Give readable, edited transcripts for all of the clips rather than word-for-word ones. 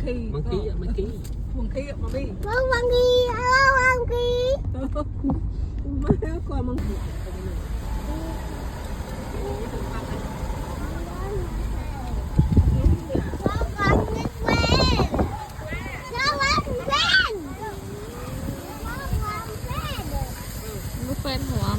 monkey monkey mami mới coi monkey quen hả?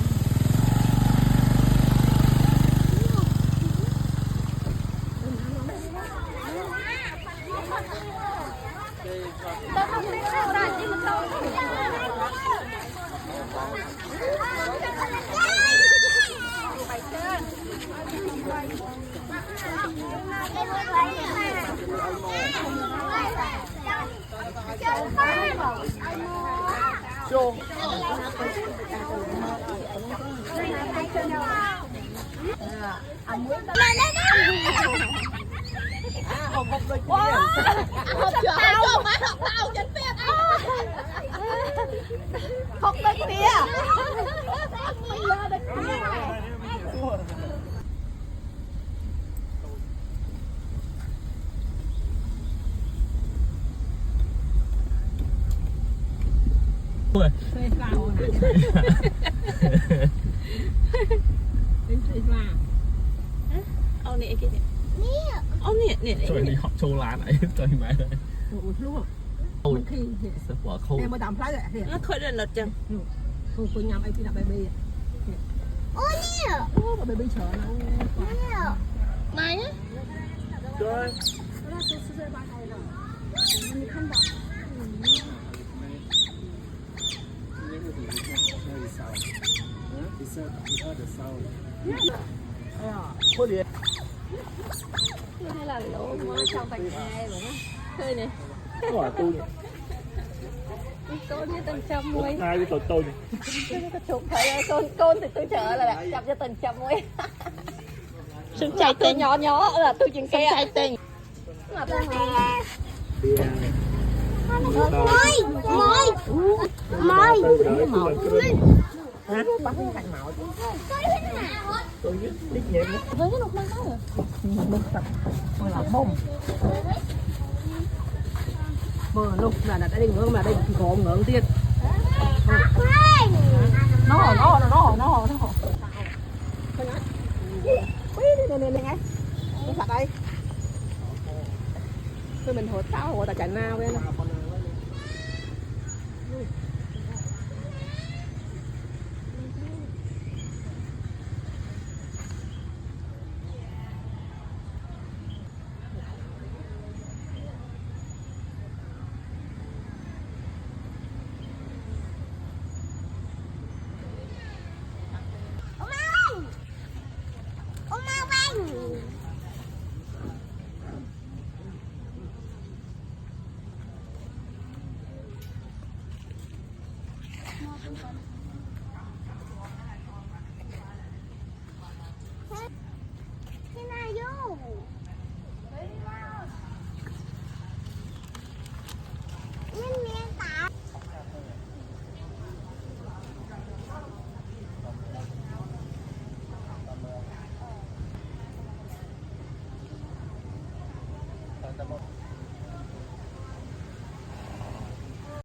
Học bên kia. Ông nè kia nè. Ông nè. Trời đi học châu lá này, trời mẹ đây. ủa luôn Ôi, khi sao quả khô. em mới làm phái rồi Nó khơi lên lật chăng. cô nhầm ai khi đặt baby mà baby sợ nó Này á. Trời. Có gì? Hay là lỗ mua trong bạch hai rồi á. Thôi nè. Có là tôi nè. Con như từng trăm muối. Hai cái tôi nè. Chụp thấy con thì tôi chờ là chậm cho từng trăm muối. Sưng chạy tên nhỏ là tôi chừng kia. Chạy tên. Ngập lên nè. Mời. Hả? Bắn cái hạt màu. Tôi biết nhẹ nữa. Với cái nút mang đó rồi. bông tập mà là bông mà lúc là đã đi ngưỡng mà đây thì còn ngưỡng tiên nó này ngay nó thật đây thôi mình hột táo hột ta chạy nào vậy Nhìn